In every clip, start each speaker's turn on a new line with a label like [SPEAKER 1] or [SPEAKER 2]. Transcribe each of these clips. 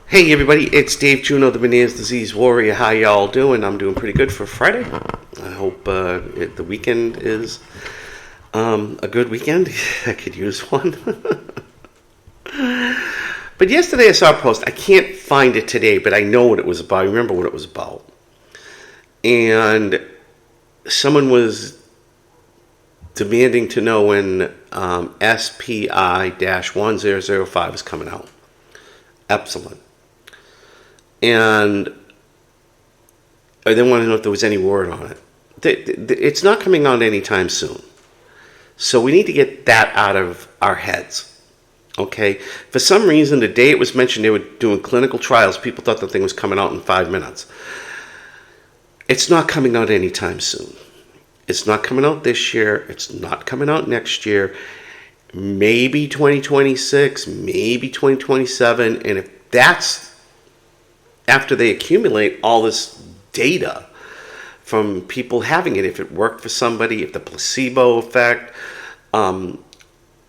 [SPEAKER 1] Hey everybody, it's Dave Juno, the Meniere's Disease Warrior. How y'all doing? I'm doing pretty good for Friday. I hope the weekend is a good weekend. I could use one. But yesterday I saw a post. I can't find it today, but I know what it was about. I remember what it was about. And someone was demanding to know when SPI-1005 is coming out. Epsilon. And I didn't want to know if there was any word on it. It's not coming out anytime soon. So we need to get that out of our heads. Okay? For some reason, the day it was mentioned they were doing clinical trials, people thought the thing was coming out in 5 minutes. It's not coming out anytime soon. It's not coming out this year. It's not coming out next year. Maybe 2026, maybe 2027. And if that's after they accumulate all this data from people having it, if it worked for somebody, if the placebo effect,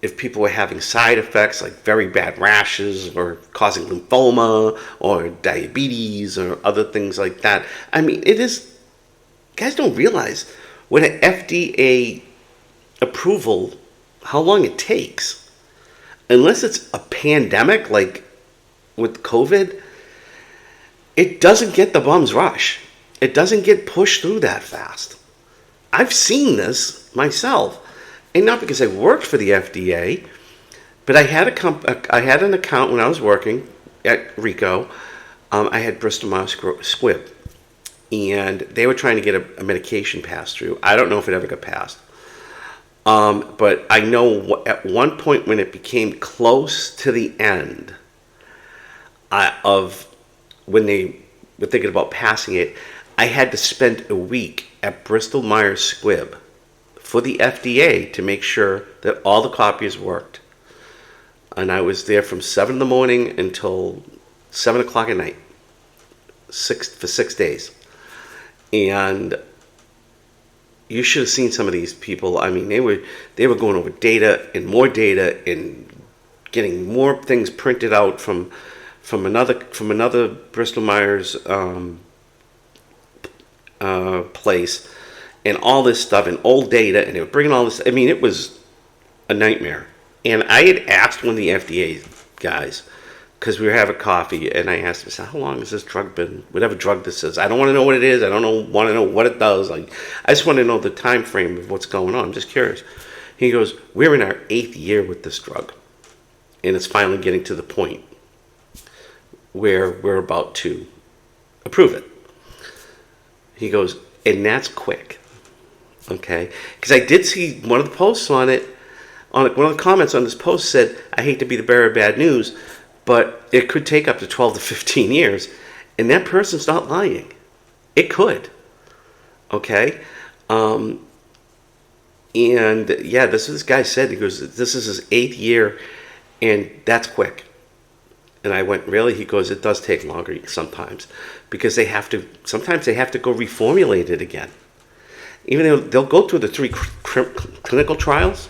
[SPEAKER 1] if people were having side effects like very bad rashes or causing lymphoma or diabetes or other things like that. I mean, it is, guys don't realize when an FDA approval, how long it takes. Unless it's a pandemic like with COVID, it doesn't get the bum's rush. It doesn't get pushed through that fast. I've seen this myself. And not because I worked for the FDA, but I had an account when I was working at Rico. I had Bristol Myers Squibb. And they were trying to get a medication passed through. I don't know if it ever got passed. But I know at one point when it became close to the end of when they were thinking about passing it, I had to spend a week at Bristol Myers Squibb for the FDA to make sure that all the copies worked. And I was there from 7 in the morning until 7 o'clock at night, for 6 days. And you should have seen some of these people. I mean, they were going over data and getting more things printed out from another Bristol Myers place, and all this stuff and old data, and they were bringing all this. I mean, it was a nightmare. And I had asked one of the FDA guys, because we were having coffee, and I asked him, I said, how long has this drug been, whatever drug this is? I don't want to know what it is. I don't want to know what it does. Like, I just want to know the time frame of what's going on. I'm just curious. He goes, we're in our 8th year with this drug, and it's finally getting to the point where we're about to approve it. He goes, and that's quick. Okay? Because I did see one of the posts on it, one of the comments on this post said, I hate to be the bearer of bad news, but it could take up to 12 to 15 years. And that person's not lying. It could. Okay? And yeah, this guy said, he goes, this is his 8th year, and that's quick. And I went, really? He goes, it does take longer sometimes, because sometimes they have to go reformulate it again. Even though they'll go through the 3 clinical trials,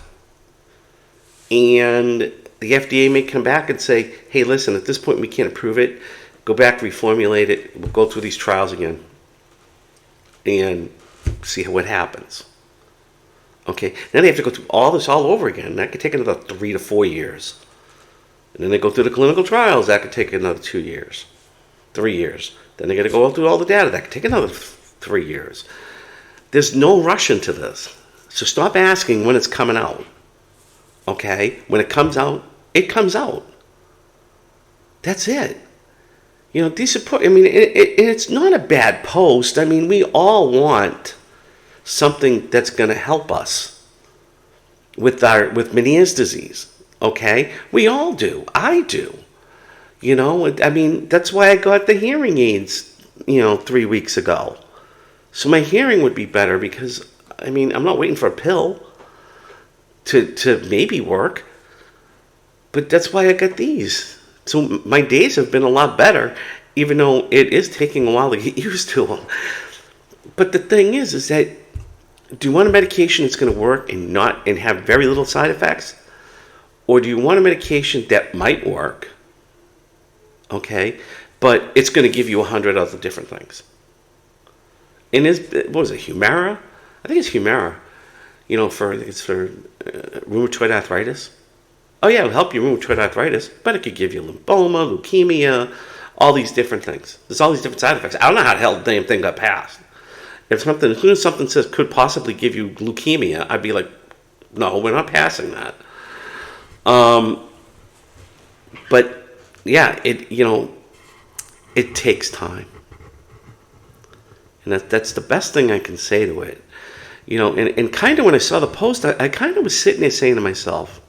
[SPEAKER 1] and the FDA may come back and say, hey, listen, at this point we can't approve it. Go back, reformulate it. We'll go through these trials again and see what happens. Okay, then they have to go through all this all over again. That could take another 3 to 4 years. And then they go through the clinical trials. That could take another 2 years, 3 years. Then they got to go through all the data. That could take another 3 years. There's no rush into this. So stop asking when it's coming out. Okay? When it comes out, it comes out. That's it. You know, it's not a bad post. I mean, we all want something that's going to help us with Meniere's disease. Okay? We all do. I do. You know, I mean, that's why I got the hearing aids, 3 weeks ago. So my hearing would be better because, I mean, I'm not waiting for a pill to maybe work. But that's why I got these. So my days have been a lot better, even though it is taking a while to get used to them. But the thing is that, do you want a medication that's going to work and have very little side effects? Or do you want a medication that might work, okay? But it's going to give you 100 other different things. And what was it, Humira? I think it's Humira. It's for rheumatoid arthritis. Oh yeah, it'll help you rheumatoid arthritis, but it could give you lymphoma, leukemia, all these different things. There's all these different side effects. I don't know how the hell the damn thing got passed. As soon as something says could possibly give you leukemia, I'd be like, no, we're not passing that. But yeah, it takes time, and that's the best thing I can say to it. And kind of when I saw the post, I kind of was sitting there saying to myself,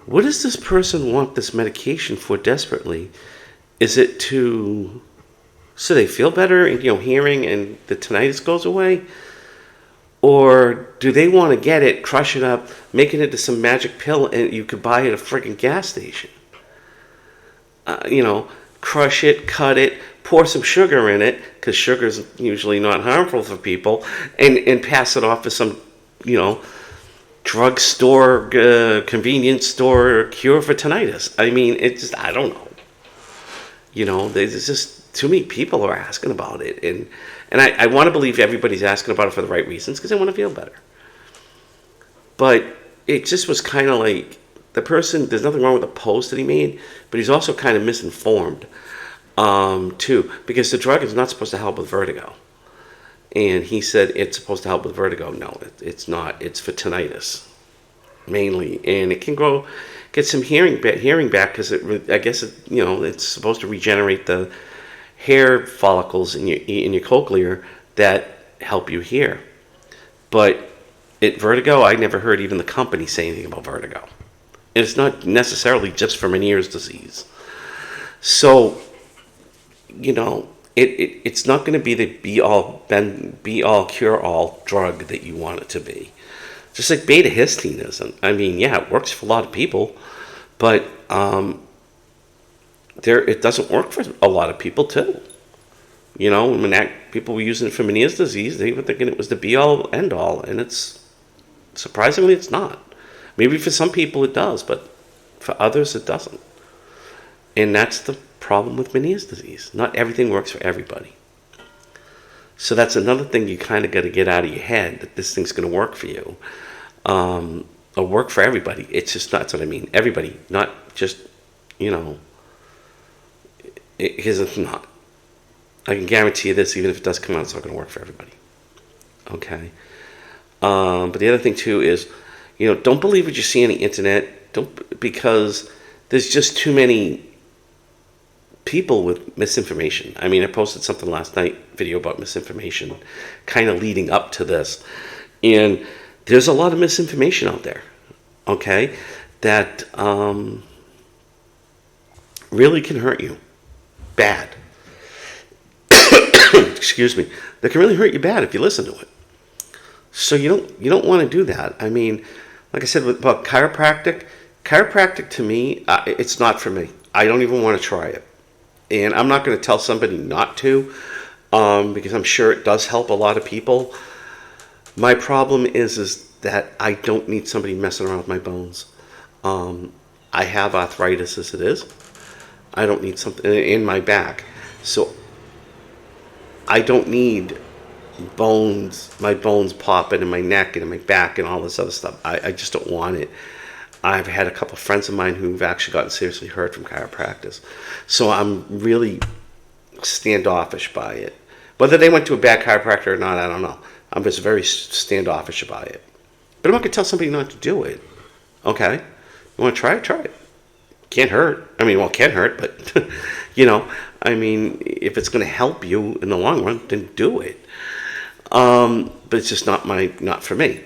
[SPEAKER 1] what does this person want this medication for desperately? Is it so they feel better and, hearing and the tinnitus goes away? Or do they want to get it, crush it up, make it into some magic pill and you could buy it at a freaking gas station? Crush it, cut it, pour some sugar in it, because sugar's usually not harmful for people, and pass it off to some, drugstore, convenience store cure for tinnitus. I mean, I don't know. There's just too many people are asking about it. And I want to believe everybody's asking about it for the right reasons, because they want to feel better. But it just was kind of like, the person, there's nothing wrong with the post that he made, but he's also kind of misinformed, too, because the drug is not supposed to help with vertigo. And he said it's supposed to help with vertigo. No, it's not. It's for tinnitus, mainly. And it can get some hearing back, because I guess it's supposed to regenerate the hair follicles in your cochlear that help you hear. But vertigo, I never heard even the company say anything about vertigo. And it's not necessarily just for Meniere's disease. So, it's not going to be the be all cure all drug that you want it to be. Just like beta histine isn't. I mean, yeah, it works for a lot of people, but it doesn't work for a lot of people too. When people were using it for Meniere's disease, they were thinking it was the be all end all, and surprisingly it's not. Maybe for some people it does, but for others it doesn't. And that's the problem with Meniere's disease. Not everything works for everybody. So that's another thing you kind of got to get out of your head, that this thing's going to work for you. Or work for everybody. It's just not, that's what I mean. Everybody, not just, here's it's not. I can guarantee you this, even if it does come out, it's not going to work for everybody. Okay? But the other thing too is, don't believe what you see on the internet. Because there's just too many people with misinformation. I mean, I posted something last night, video about misinformation, kind of leading up to this. And there's a lot of misinformation out there, okay, that really can hurt you bad. Excuse me. That can really hurt you bad if you listen to it. So you don't want to do that. I mean, like I said about chiropractic to me, it's not for me. I don't even want to try it. And I'm not going to tell somebody not to, because I'm sure it does help a lot of people. My problem is that I don't need somebody messing around with my bones. I have arthritis as it is. I don't need something in my back. So I don't need my bones popping in my neck and in my back and all this other stuff. I just don't want it. I've had a couple of friends of mine who've actually gotten seriously hurt from chiropractic. So I'm really standoffish by it. Whether they went to a bad chiropractor or not, I don't know. I'm just very standoffish about it. But I'm not going to tell somebody not to do it. Okay? You want to try it? Try it. Can't hurt. I mean, well, it can hurt, but, I mean, if it's going to help you in the long run, then do it. But it's just not for me.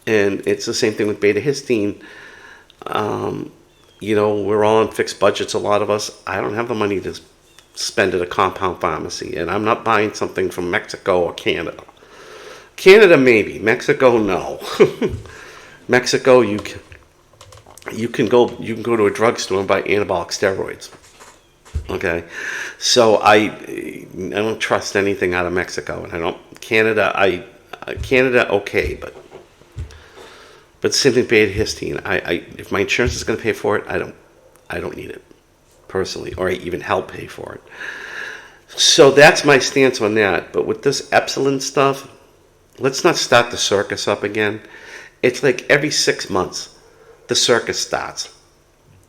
[SPEAKER 1] And it's the same thing with beta histine. We're all on fixed budgets, a lot of us. I don't have the money to spend at a compound pharmacy, and I'm not buying something from Mexico or Canada. Canada, maybe. Mexico, no. Mexico, you can go to a drugstore and buy anabolic steroids. Okay, so I don't trust anything out of Mexico, and I don't Canada. Canada, okay, but same thing. Beta histine. If my insurance is going to pay for it, I don't need it personally, or I even help pay for it. So that's my stance on that. But with this Epsilon stuff, let's not start the circus up again. It's like every 6 months, the circus starts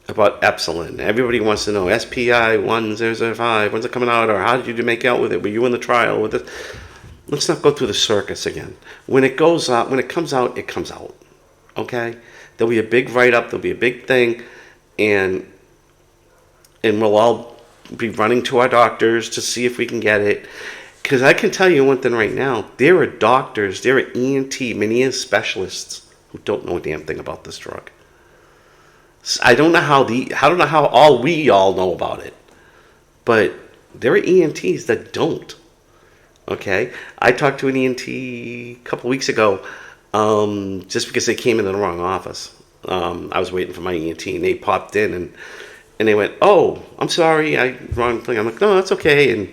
[SPEAKER 1] about Epsilon. Everybody wants to know SPI 1005. When's it coming out? Or how did you make out with it? Were you in the trial with it? Let's not go through the circus again. When it goes out, when it comes out, it comes out. Okay? There'll be a big write-up. There'll be a big thing, and we'll all be running to our doctors to see if we can get it. Because I can tell you one thing right now. There are doctors, there are ENT, Meniere's specialists who don't know a damn thing about this drug. I don't know how we all know about it, but there are ENTs that don't. Okay, I talked to an ENT a couple weeks ago, just because they came in the wrong office. I was waiting for my ENT, and they popped in, and they went, "Oh, I'm sorry, wrong thing." I'm like, "No, that's okay." And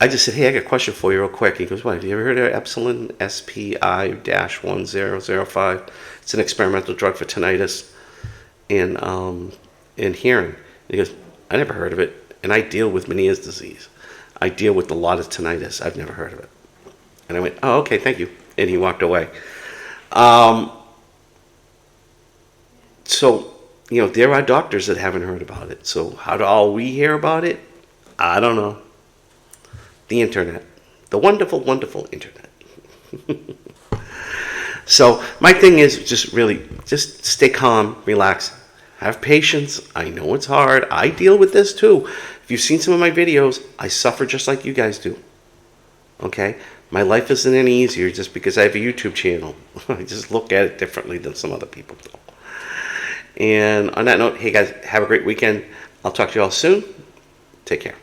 [SPEAKER 1] I just said, "Hey, I got a question for you real quick." He goes, "What, have you ever heard of Epsilon SPI-1005? It's an experimental drug for tinnitus and hearing." And he goes, "I never heard of it, and I deal with Meniere's disease. I deal with a lot of tinnitus. I've never heard of it." And I went, "Oh, okay, thank you." And he walked away. So, there are doctors that haven't heard about it. So how do all we hear about it? I don't know. The internet. The wonderful, wonderful internet. So my thing is just stay calm, relax, have patience. I know it's hard. I deal with this too. If you've seen some of my videos, I suffer just like you guys do. Okay? My life isn't any easier just because I have a YouTube channel. I just look at it differently than some other people do. And on that note, hey guys, have a great weekend. I'll talk to you all soon. Take care.